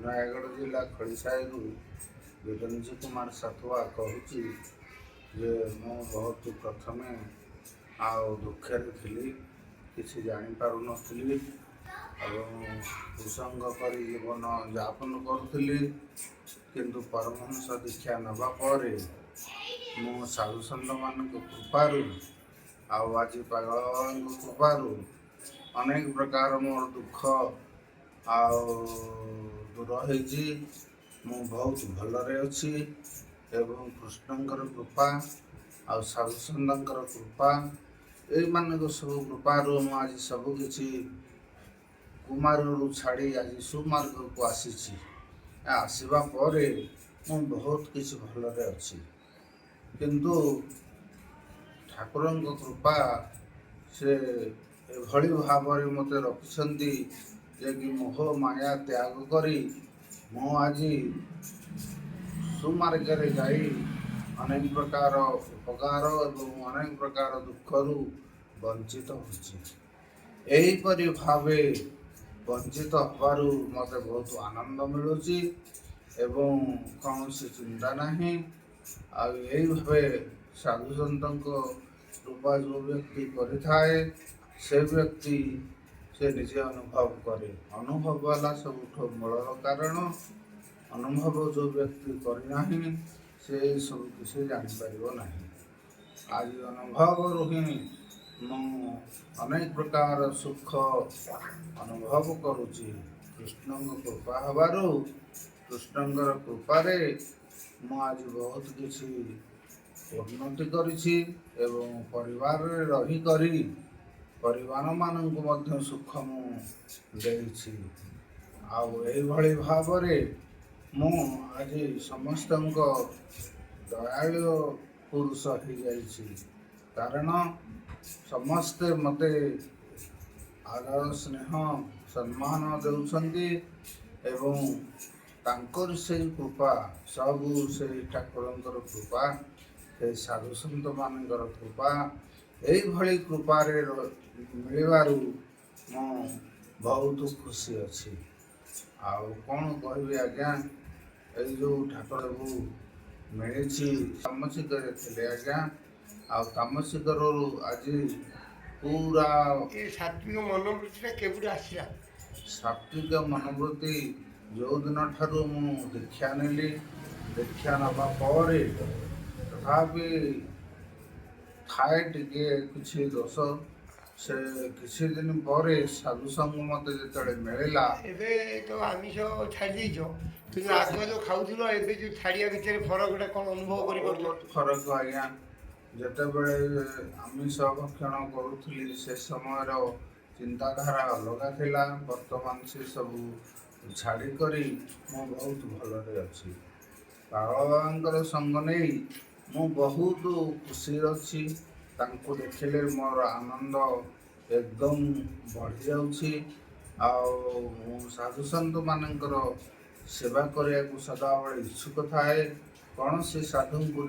ନୟାଗଡ଼ ଜିଲ୍ଲା ଖୋଳିସାହିରୁ ବିରଞ୍ଜି କୁମାର ସାଥୁଆ କହୁଛି ଯେ ମୁଁ ବହୁତ ପ୍ରଥମେ ଦୁଃଖରେ ଥିଲି, କିଛି ଜାଣିପାରୁନଥିଲି ଏବଂ କୁସଙ୍ଗ କରି ଜୀବନ ଯାପନ କରୁଥିଲି। କିନ୍ତୁ ପରମହଂସ ଦୀକ୍ଷା ନେବା ପରେ ମୁଁ ସାଧୁସନ୍ଥମାନଙ୍କ କୃପାରୁ ଆଜି ପାଗଳ ବାବାଙ୍କ କୃପାରୁ ଅନେକ ପ୍ରକାର ମୋର ଦୁଃଖ ଦୂର ହେଇଛି। ମୁଁ ବହୁତ ଭଲରେ ଅଛି ଏବଂ କୃଷ୍ଣଙ୍କର କୃପା ସାଧୁସନ୍ଥଙ୍କର କୃପା ଏଇମାନଙ୍କ ସବୁ କୃପାରୁ ମୁଁ ଆଜି ସବୁକିଛି କୁମାରରୁ ଛାଡ଼ି ଆଜି ସୁମାର୍ଗକୁ ଆସିଛି। ଆସିବା ପରେ ମୁଁ ବହୁତ କିଛି ଭଲରେ ଅଛି, କିନ୍ତୁ ଠାକୁରଙ୍କ କୃପା ସେ ଏଭଳି ଭାବରେ ମୋତେ ରଖିଛନ୍ତି ଯେ କି ମୋହ ମାୟା ତ୍ୟାଗ କରି ମୁଁ ଆଜି ସୁମାର୍ଗରେ ଯାଇ ଅନେକ ପ୍ରକାର ଉପକାର ଏବଂ ଅନେକ ପ୍ରକାର ଦୁଃଖରୁ ବଞ୍ଚିତ ହେଉଛି। ଏହିପରି ଭାବେ ବଞ୍ଚିତ ହେବାରୁ ମୋତେ ବହୁତ ଆନନ୍ଦ ମିଳୁଛି ଏବଂ କୌଣସି ଚିନ୍ତା ନାହିଁ। ଏଇ ଭାବେ ସାଧୁସନ୍ଥଙ୍କ କୃପା ଯେଉଁ ବ୍ୟକ୍ତି କରିଥାଏ ସେ ବ୍ୟକ୍ତି ସେ ନିଜେ ଅନୁଭବ କରେ। ଅନୁଭବ ହେଲା ସବୁଠୁ ମୂଳର କାରଣ। ଅନୁଭବ ଯେଉଁ ବ୍ୟକ୍ତି କରିନାହିଁ ସେ ସବୁ କିଛି ଜାଣିପାରିବ ନାହିଁ। ଆଜି ଅନୁଭବରୁ ହିଁ ମୁଁ ଅନେକ ପ୍ରକାର ସୁଖ ଅନୁଭବ କରୁଛି। କୃଷ୍ଣଙ୍କ କୃପା ହେବାରୁ କୃଷ୍ଣଙ୍କର କୃପାରେ ମୁଁ ଆଜି ବହୁତ କିଛି ଉନ୍ନତି କରିଛି ଏବଂ ପରିବାରରେ ରହିକରି ପରିବାରମାନଙ୍କୁ ମଧ୍ୟ ସୁଖ ମୁଁ ଦେଇଛି। ଏଇଭଳି ଭାବରେ ମୁଁ ଆଜି ସମସ୍ତଙ୍କ ଦୟାଳୁ ପୁରୁଷ ହେଇଯାଇଛି, କାରଣ ସମସ୍ତେ ମୋତେ ଆଦର ସ୍ନେହ ସମ୍ମାନ ଦେଉଛନ୍ତି ଏବଂ ତାଙ୍କର ସେଇ କୃପା ସବୁ ସେଇ ଠାକୁରଙ୍କର କୃପା, ସେଇ ସାଧୁସନ୍ଥମାନଙ୍କର କୃପା, ଏଇଭଳି କୃପାରେ ମିଳିବାରୁ ମୁଁ ବହୁତ ଖୁସି ଅଛି। କ'ଣ କହିବି ଆଜ୍ଞା, ଏଇ ଯେଉଁ ଠାକୁରଙ୍କୁ ମିଳିଛି ତାମସିକରେ ଥିଲେ ଆଜ୍ଞା, ତାମସିକରୁ ଆଜି ପୁରା ସାତ୍ବିକ ମନୋବୃତ୍ତିଟା କେବେଠୁ ଆସିଲା? ସାତ୍ବିକ ମନୋବୃତ୍ତି ଯେଉଁଦିନ ଠାରୁ ମୁଁ ଦୀକ୍ଷା ନେଲି, ଦୀକ୍ଷା ନେବା ପରେ ତଥାପି ଥାଏ ଟିକେ କିଛି ଦୋଷ। ସେ କିଛି ଦିନ ପରେ ସାଧୁସଙ୍ଗ ମୋତେ ଯେତେବେଳେ ମିଳିଲା, ଏବେ ତ ଆମିଷ ଛାଡ଼ି ଦେଇଛ, କିନ୍ତୁ ଆଗ ଯେଉଁ ଖାଉଥିଲ ଏବେ ଯେଉଁ ଛାଡ଼ିବା ଭିତରେ ଫରକଟା କ'ଣ ଅନୁଭବ କରିପାରୁଛ? ଫରକ ଆଜ୍ଞା, ଯେତେବେଳେ ଆମିଷ ଭକ୍ଷଣ କରୁଥିଲି ସେ ସମୟର ଚିନ୍ତାଧାରା ଅଲଗା ଥିଲା। ବର୍ତ୍ତମାନ ସେ ସବୁ ଛାଡ଼ିକରି ମୁଁ ବହୁତ ଭଲରେ ଅଛି। ପାଗଳ ବାବାଙ୍କର ସଙ୍ଗ ନେଇ ମୁଁ ବହୁତ ଖୁସିରେ ଅଛି। ତାଙ୍କୁ ଦେଖିଲେ ମୋର ଆନନ୍ଦ ଏକଦମ ବଢ଼ିଯାଉଛି। ମୁଁ ସାଧୁସନ୍ଥମାନଙ୍କର ସେବା କରିବାକୁ ସଦାବେଳେ ଇଚ୍ଛୁକ ଥାଏ। କୌଣସି ସାଧୁଙ୍କୁ